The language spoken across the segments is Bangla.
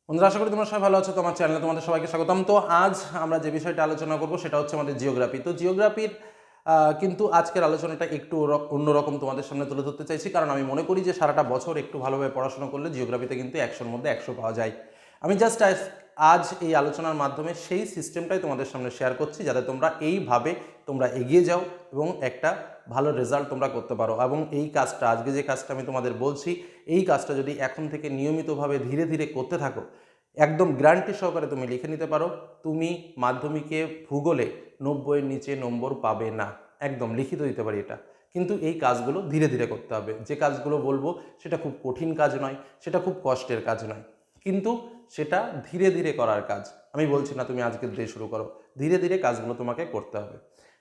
বন্ধুরা, আশা করি তোমরা সবাই ভালো আছো। তোমার চ্যানেলে তোমাদের সবাইকে স্বাগতম। তো আজ আমরা যে বিষয়টা আলোচনা করব সেটা হচ্ছে আমাদের জিওগ্রাফি। তো জিওগ্রাফির কিন্তু আজকের আলোচনাটা একটু অন্যরকম তোমাদের সামনে তুলে ধরতে চাইছি, কারণ আমি মনে করি যে সারাটা বছর একটু ভালোভাবে পড়াশোনা করলে জিওগ্রাফিতে কিন্তু 100-র মধ্যে 100 পাওয়া যায়। আমি জাস্ট আজ এই আলোচনার মাধ্যমে সেই সিস্টেমটাই তোমাদের সামনে শেয়ার করছি, যাতে তোমরা এইভাবে তোমরা এগিয়ে যাও এবং একটা ভালো রেজাল্ট তোমরা করতে পারো। এবং এই কাজটা, আজকে যে কাজটা আমি তোমাদের বলছি, এই কাজটা যদি এখন থেকে নিয়মিতভাবে ধীরে ধীরে করতে থাকো, একদম গ্যারান্টি সহকারে তুমি লিখে নিতে পারো, তুমি মাধ্যমিকে ভূগোলে 90-এর নিচে নম্বর পাবে না। একদম লিখিত দিতে পারি এটা। কিন্তু এই কাজগুলো ধীরে ধীরে করতে হবে। যে কাজগুলো বলবো সেটা খুব কঠিন কাজ নয়, সেটা খুব কষ্টের কাজ নয়, কিন্তু সেটা ধীরে ধীরে করার কাজ। আমি বলছি না তুমি আজকে দিয়ে শুরু করো, ধীরে ধীরে কাজগুলো তোমাকে করতে হবে।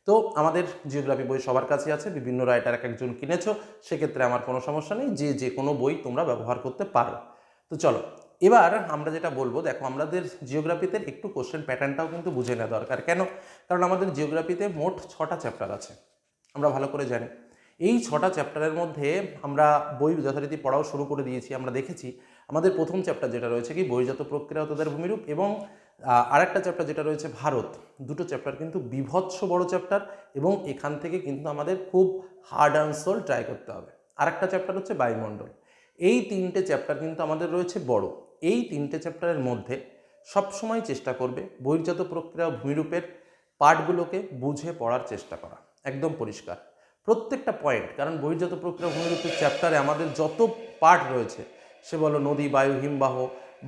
তো আমাদের জিওগ্রাফি বই সবার কাছে আছে, বিভিন্ন রাইটার এক একজন কিনেছো, সেক্ষেত্রে আমার কোনো সমস্যা নেই, যে কোনো বই তোমরা ব্যবহার করতে পারো। তো চলো, এবার আমরা যেটা বলবো, দেখো আমাদের জিওগ্রাফিতে একটু কোশ্চেন প্যাটার্নটাও কিন্তু বুঝে নেওয়া দরকার। কেন? কারণ আমাদের জিওগ্রাফিতে মোট 6টা চ্যাপ্টার আছে, আমরা ভালো করে জানি। এই 6টা চ্যাপ্টারের মধ্যে আমরা বই যথারীতি পড়াও শুরু করে দিয়েছি। আমরা দেখেছি আমাদের প্রথম চ্যাপ্টার যেটা রয়েছে কি বহির্জাত প্রক্রিয়া ও তাদের ভূমিরূপ, এবং আরেকটা চ্যাপ্টার যেটা রয়েছে ভারত। দুটো চ্যাপ্টার কিন্তু বিভৎস বড় চ্যাপ্টার, এবং এখান থেকে কিন্তু আমাদের খুব হার্ড অ্যান্ড সোল ট্রাই করতে হবে। আরেকটা চ্যাপ্টার হচ্ছে বায়ুমণ্ডল। এই তিনটে চ্যাপ্টার কিন্তু আমাদের রয়েছে বড়। এই তিনটে চ্যাপ্টারের মধ্যে সবসময় চেষ্টা করবে বহির্জাত প্রক্রিয়া ও ভূমিরূপের পার্টগুলোকে বুঝে পড়ার চেষ্টা করা, একদম পরিষ্কার প্রত্যেকটা পয়েন্ট। কারণ বহির্জাত প্রক্রিয়া ভূমিরূপের চ্যাপ্টারে আমাদের যত পার্ট রয়েছে, সে বলো নদী, বায়ু, হিমবাহ,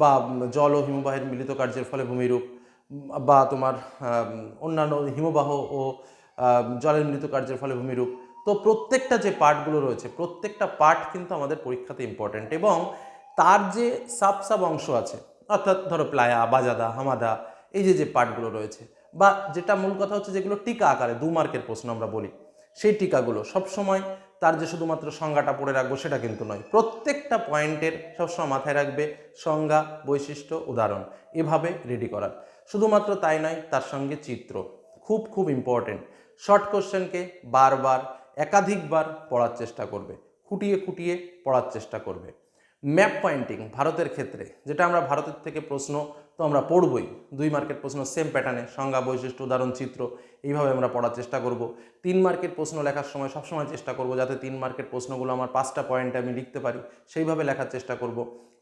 বা জল ও হিমবাহের মিলিত কার্যের ফলে ভূমিরূপ, বা তোমার অন্যান্য হিমবাহ ও জলের মিলিত কার্যের ফলে ভূমিরূপ। তো প্রত্যেকটা যে পার্টগুলো রয়েছে, প্রত্যেকটা পার্ট কিন্তু আমাদের পরীক্ষাতে ইম্পর্টেন্ট, এবং তার যে সাব অংশ আছে, অর্থাৎ ধরো প্লায়া, বাজাদা, হামাদা, এই যে পার্টগুলো রয়েছে, বা যেটা মূল কথা হচ্ছে যেগুলো টিকা আকারে 2 মার্কের প্রশ্ন আমরা বলি, সেই টিকাগুলো সবসময় তার যে শুধুমাত্র সংজ্ঞাটা পড়ে রাখবো সেটা কিন্তু নয়। প্রত্যেকটা পয়েন্টের সবসময় মাথায় রাখবে সংজ্ঞা, বৈশিষ্ট্য, উদাহরণ, এভাবে রেডি করার। শুধুমাত্র তাই নয়, তার সঙ্গে চিত্র খুব খুব ইম্পর্টেন্ট। শর্ট কোশ্চেনকে বারবার একাধিকবার পড়ার চেষ্টা করবে, খুঁটিয়ে খুঁটিয়ে পড়ার চেষ্টা করবে। ম্যাপ পয়েন্টিং ভারতের ক্ষেত্রে, যেটা আমরা ভারতের থেকে প্রশ্ন তো আমরা পড়বই, 2 মার্কের প্রশ্ন সেম প্যাটার্নে, সংজ্ঞা, বৈশিষ্ট্য, উদাহরণ, চিত্র, এইভাবে আমরা পড়ার চেষ্টা করব। 3 মার্কের প্রশ্ন লেখার সময় সবসময় চেষ্টা করব যাতে 3 মার্কের প্রশ্নগুলো আমার 5টা পয়েন্টে আমি লিখতে পারি, সেইভাবে লেখার চেষ্টা করব।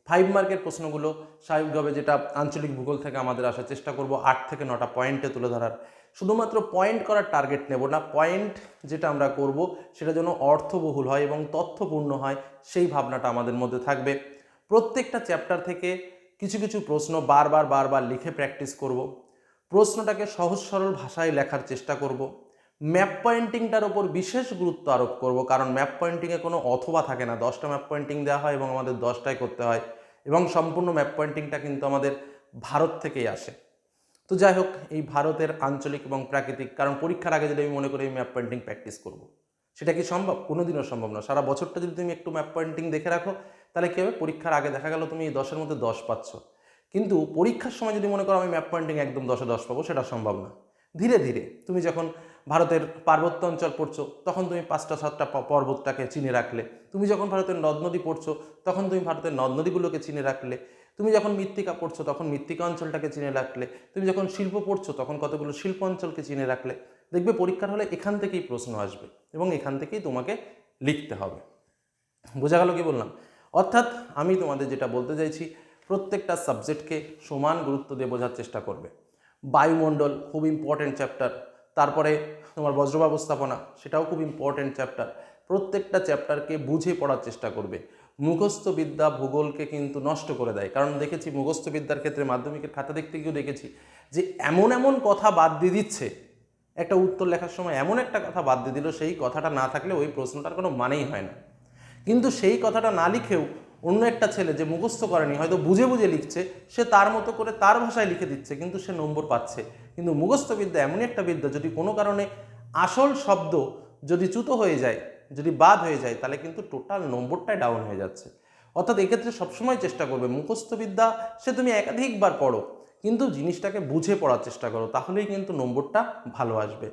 5 মার্কের প্রশ্নগুলো স্বাভাবিকভাবে যেটা আঞ্চলিক ভূগোল থেকে আমাদের আসার চেষ্টা করব 8 থেকে 9টা পয়েন্টে তুলে ধরার। শুধুমাত্র পয়েন্ট করার টার্গেট নেব না, পয়েন্ট যেটা আমরা করব সেটা যেন অর্থবহুল হয় এবং তথ্যপূর্ণ হয়, সেই ভাবনাটা আমাদের মধ্যে থাকবে। প্রত্যেকটা চ্যাপ্টার থেকে কিছু কিছু প্রশ্ন বারবার বারবার লিখে প্র্যাকটিস করব। প্রশ্নটাকে সহজ সরল ভাষায় লেখার চেষ্টা করব। ম্যাপ পয়েন্টিংটার ওপর বিশেষ গুরুত্ব আরোপ করব, কারণ ম্যাপ পয়েন্টিংয়ে কোনো অথবা থাকে না। 10টা ম্যাপ পয়েন্টিং দেওয়া হয় এবং আমাদের 10টাই করতে হয়, এবং সম্পূর্ণ ম্যাপ পয়েন্টিংটা কিন্তু আমাদের ভারত থেকেই আসে। তো যাই হোক, এই ভারতের আঞ্চলিক এবং প্রাকৃতিক, কারণ পরীক্ষার আগে যদি আমি মনে করি আমি ম্যাপ পয়েন্টিং প্র্যাকটিস করব, সেটা কি সম্ভব? কোনোদিনও সম্ভব না। সারা বছরটা যদি তুমি একটু ম্যাপ পয়েন্টিং দেখে রাখো, তাহলে কী হবে, পরীক্ষার আগে দেখা গেল তুমি এই 10-এর মধ্যে 10 পাচ্ছ, কিন্তু পরীক্ষার সময় যদি মনে করো আমি ম্যাপ পয়েন্টিং একদম 10-এ 10 পাবো, সেটা সম্ভব না। ধীরে ধীরে তুমি যখন ভারতের পার্বত্য অঞ্চল পড়ছো, তখন তুমি 5টা 7টা পর্বতটাকে চিনে রাখলে। তুমি যখন ভারতের নদ নদী পড়ছো, তখন তুমি ভারতের নদ নদীগুলোকে চিনে রাখলে। তুমি যখন মৃত্তিকা পড়ছো, তখন মৃত্তিকা অঞ্চলটাকে চিনে রাখলে। তুমি যখন শিল্প পড়ছো, তখন কতগুলো শিল্প অঞ্চলকে চিনে রাখলে। দেখবে পরীক্ষার হলে এখান থেকেই প্রশ্ন আসবে, এবং এখান থেকেই তোমাকে লিখতে হবে। বোঝা গেল কি বললাম? অর্থাৎ আমি তোমাদের যেটা বলতে চাইছি, প্রত্যেকটা সাবজেক্টকে সমান গুরুত্ব দিয়ে বোঝার চেষ্টা করবে। বায়ুমণ্ডল খুব ইম্পর্টেন্ট চ্যাপ্টার, তারপরে তোমার বজ্র ব্যবস্থাপনা, সেটাও খুব ইম্পর্টেন্ট চ্যাপ্টার। প্রত্যেকটা চ্যাপ্টারকে বুঝে পড়ার চেষ্টা করবে। মুখস্থ বিদ্যা ভূগোলকে কিন্তু নষ্ট করে দেয়, কারণ দেখেছি মুখস্থ বিদ্যার ক্ষেত্রে মাধ্যমিকের খাতা দেখতে গিয়েও দেখেছি যে এমন এমন কথা বাদ দিয়ে দিচ্ছে, একটা উত্তর লেখার সময় এমন একটা কথা বাদ দিয়ে দিল, সেই কথাটা না থাকলে ওই প্রশ্নটার কোনো মানেই হয় না। কিন্তু সেই কথাটা না লিখেও অন্য একটা ছেলে যে মুখস্থ করেনি, হয়তো বুঝে বুঝে লিখছে, সে তার মতো করে তার ভাষায় লিখে দিচ্ছে, কিন্তু সে নম্বর পাচ্ছে। কিন্তু মুখস্থ বিদ্যা এমনই একটা বিদ্যা, যদি কোনো কারণে আসল শব্দ যদি চ্যুত হয়ে যায়, যদি বাদ হয়ে যায়, তাহলে কিন্তু টোটাল নম্বরটাই ডাউন হয়ে যাচ্ছে। অর্থাৎ এক্ষেত্রে সবসময় চেষ্টা করবে মুখস্থ বিদ্যা সে তুমি একাধিকবার পড়ো, কিন্তু জিনিসটাকে বুঝে পড়ার চেষ্টা করো, তাহলেই কিন্তু নম্বরটা ভালো আসবে।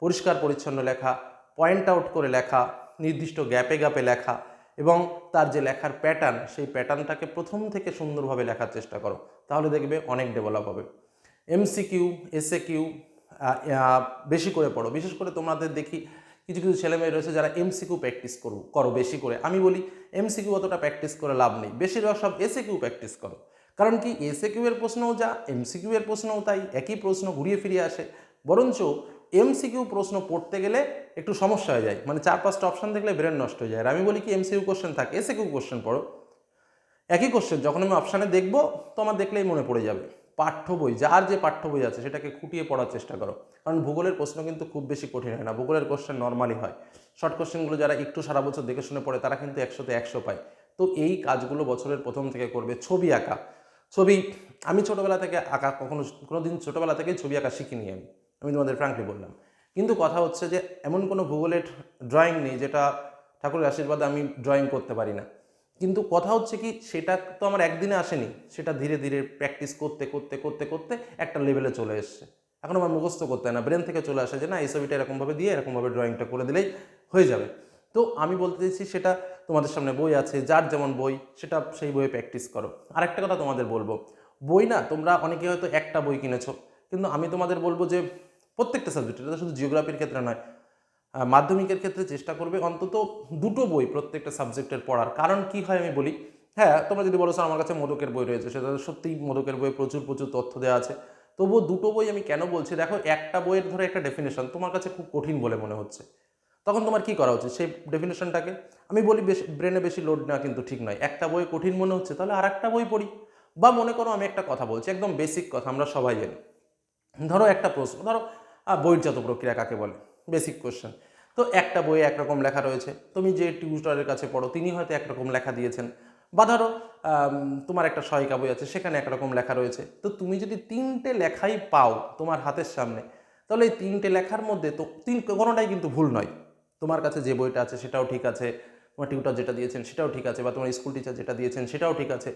পরিষ্কার পরিচ্ছন্ন লেখা, পয়েন্ট আউট করে লেখা, নির্দিষ্ট গ্যাপে গ্যাপে লেখা, এবং তার যে লেখার প্যাটার্ন, সেই প্যাটার্নটাকে প্রথম থেকে সুন্দরভাবে লেখার চেষ্টা করো, তাহলে দেখবে অনেক ডেভেলপ হবে। এমসিকিউ, এসএকিউ বেশি করে পড়ো। বিশেষ করে তোমাদের দেখি কিছু কিছু ছেলেমেয়ে রয়েছে যারা এমসিকিউ প্র্যাকটিস করো বেশি করে। আমি বলি এমসিকিউ অতটা প্র্যাকটিস করে লাভ নেই, বেশিরভাগ সব এসএকিউ প্র্যাকটিস করো। কারণ কি, এসএকিউ এর প্রশ্নও যা, এমসিকিউ এর প্রশ্নও তাই, একই প্রশ্ন ঘুরিয়ে ফিরিয়ে আসে। বরঞ্চ এমসিকিউ প্রশ্ন পড়তে গেলে একটু সমস্যা হয়ে যায়, মানে 4-5টা অপশন দেখলে ব্রেন নষ্ট হয়ে যায়। আর আমি বলি কি, এমসিকিউ কোশ্চেন থাকে, এসএকিউ কোশ্চেন পড়ো। একই কোশ্চেন যখন আমি অপশানে দেখবো, তো আমার দেখলেই মনে পড়ে যাবে। পাঠ্য বই, যার যে পাঠ্য বই আছে সেটাকে খুঁটিয়ে পড়ার চেষ্টা করো। কারণ ভূগোলের প্রশ্ন কিন্তু খুব বেশি কঠিন হয় না, ভূগোলের কোশ্চেন নর্মালি হয়। শর্ট কোশ্চেনগুলো যারা একটু সারা বছর দেখে শুনে পড়ে তারা কিন্তু 100তে 100 পায়। তো এই কাজগুলো বছরের প্রথম থেকে করবে। ছবি আঁকা, ছবি আমি ছোটোবেলা থেকে আঁকা, কোনো দিন ছোটোবেলা থেকেই ছবি আঁকা শিখিনি আমি তোমাদের ফ্র্যাঙ্কলি বললাম। কিন্তু কথা হচ্ছে যে এমন কোনো ভূগোলের ড্রয়িং নেই যেটা ঠাকুরের আশীর্বাদে আমি ড্রয়িং করতে পারি না। কিন্তু কথা হচ্ছে কি, সেটা তো আমার একদিনে আসেনি, সেটা ধীরে ধীরে প্র্যাকটিস করতে করতে করতে করতে একটা লেভেলে চলে এসছে। এখন আমার মুখস্থ করতে হয় না, ব্রেন থেকে চলে আসে যে না, এই ছবিটা এরকমভাবে দিয়ে এরকমভাবে ড্রয়িংটা করে দিলেই হয়ে যাবে। তো আমি বলতে চাইছি, সেটা তোমাদের সামনে বই আছে, যার যেমন বই সেটা সেই বইয়ে প্র্যাকটিস করো। আরেকটা কথা তোমাদের বলবো, বই না, তোমরা অনেকে হয়তো একটা বই কিনেছো, কিন্তু আমি তোমাদের বলবো যে প্রত্যেকটা সাবজেক্ট, এটা শুধু জিওগ্রাফির ক্ষেত্রে নয়, মাধ্যমিকের ক্ষেত্রে চেষ্টা করবে অন্তত 2টো বই প্রত্যেকটা সাবজেক্টের পড়ার। কারণ কি হয় আমি বলি, হ্যাঁ তোমরা যদি বলো স্যার আমার কাছে মোদকের বই রয়েছে, সেটা সত্যিই মোদকের বইয়ে প্রচুর প্রচুর তথ্য দেওয়া আছে, তবুও 2টো বই আমি কেন বলছি, দেখো একটা বইয়ের ধরে একটা ডেফিনেশন তোমার কাছে খুব কঠিন বলে মনে হচ্ছে, তখন তোমার কি করা উচিত, সেই ডেফিনেশনটাকে, আমি বলি বেশি ব্রেনে বেশি লোড নেওয়া কিন্তু ঠিক নয়। একটা বই কঠিন মনে হচ্ছে, তাহলে আর একটা বই পড়ি। বা মনে করো আমি একটা কথা বলছি, একদম বেসিক কথা, আমরা সবাই জানি। ধরো একটা প্রশ্ন, ধরো বহির্জাত প্রক্রিয়া কাকে বলে, বেসিক কোশ্চেন। তো একটা বইয়ে একরকম লেখা রয়েছে, তুমি যে টিউটরের কাছে পড়ো তিনি হয়তো একরকম লেখা দিয়েছেন। বা ধরো তোমার একটা সহায়িকা বই আছে, সেখানে একরকম লেখা রয়েছে। তো তুমি যদি 3টে লেখাই পাও তোমার হাতের সামনে, তাহলে এই 3টে লেখার মধ্যে তো কোনোটাই কিন্তু ভুল নয়। তোমার কাছে যে বইটা আছে সেটাও ঠিক আছে, তোমার টিউটর যেটা দিয়েছেন সেটাও ঠিক আছে, বা তোমার স্কুল টিচার যেটা দিয়েছেন সেটাও ঠিক আছে,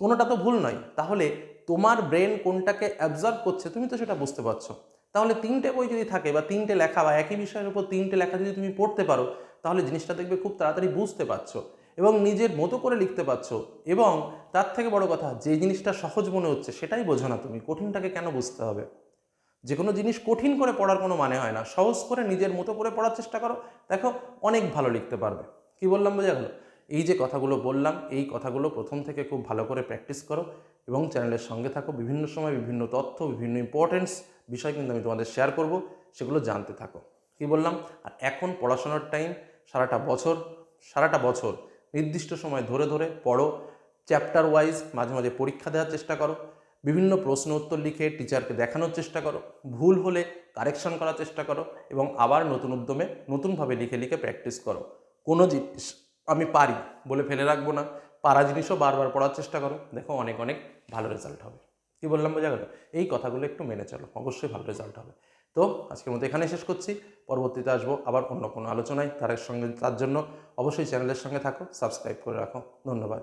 কোনোটা তো ভুল নয়। তাহলে তোমার ব্রেন কোনটাকে অ্যাবজর্ব করছে তুমি তো সেটা বুঝতে পারছো। তাহলে 3টে বই যদি থাকে, বা 3টে লেখা, বা একই বিষয়ের উপর 3টে লেখা যদি তুমি পড়তে পারো, তাহলে জিনিসটা দেখবে খুব তাড়াতাড়ি বুঝতে পারছো এবং নিজের মতো করে লিখতে পারছো। এবং তার থেকে বড় কথা, যে জিনিসটা সহজ মনে হচ্ছে সেটাই বোঝো না তুমি, কঠিনটাকে কেন বুঝতে হবে? যে কোনো জিনিস কঠিন করে পড়ার কোনো মানে হয় না, সহজ করে নিজের মতো করে পড়ার চেষ্টা করো, দেখো অনেক ভালো লিখতে পারবে। কি বললাম বোঝা গেল? এই যে কথাগুলো বললাম, এই কথাগুলো প্রথম থেকে খুব ভালো করে প্র্যাকটিস করো এবং চ্যানেলের সঙ্গে থাকো। বিভিন্ন সময় বিভিন্ন তথ্য, বিভিন্ন ইম্পর্টেন্স বিষয় কিন্তু আমি তোমাদের শেয়ার করব, সেগুলো জানতে থাকো। কি বললাম? আর এখন পড়াশোনার টাইম, সারাটা বছর নির্দিষ্ট সময় ধরে ধরে পড়ো, চ্যাপ্টার ওয়াইজ মাঝে মাঝে পরীক্ষা দেওয়ার চেষ্টা করো, বিভিন্ন প্রশ্ন উত্তর লিখে টিচারকে দেখানোর চেষ্টা করো, ভুল হলে কারেকশন করার চেষ্টা করো এবং আবার নতুন উদ্যমে নতুনভাবে লিখে লিখে প্র্যাকটিস করো। কোনো জিনিস আমি পারি বলে ফেলে রাখবো না, পারা জিনিসও বারবার পড়ার চেষ্টা করো, দেখো অনেক অনেক ভালো রেজাল্ট হবে। কি বললাম বোঝা গেল? এই কথাগুলো একটু মেনে চলো, অবশ্যই ভালো রেজাল্ট হবে। তো আজকের মতো এখানেই শেষ করছি, পরবর্তীতে আসবো আবার অন্য কোনো আলোচনায়। তার জন্য অবশ্যই চ্যানেলের সঙ্গে থাকো, সাবস্ক্রাইব করে রাখো। ধন্যবাদ।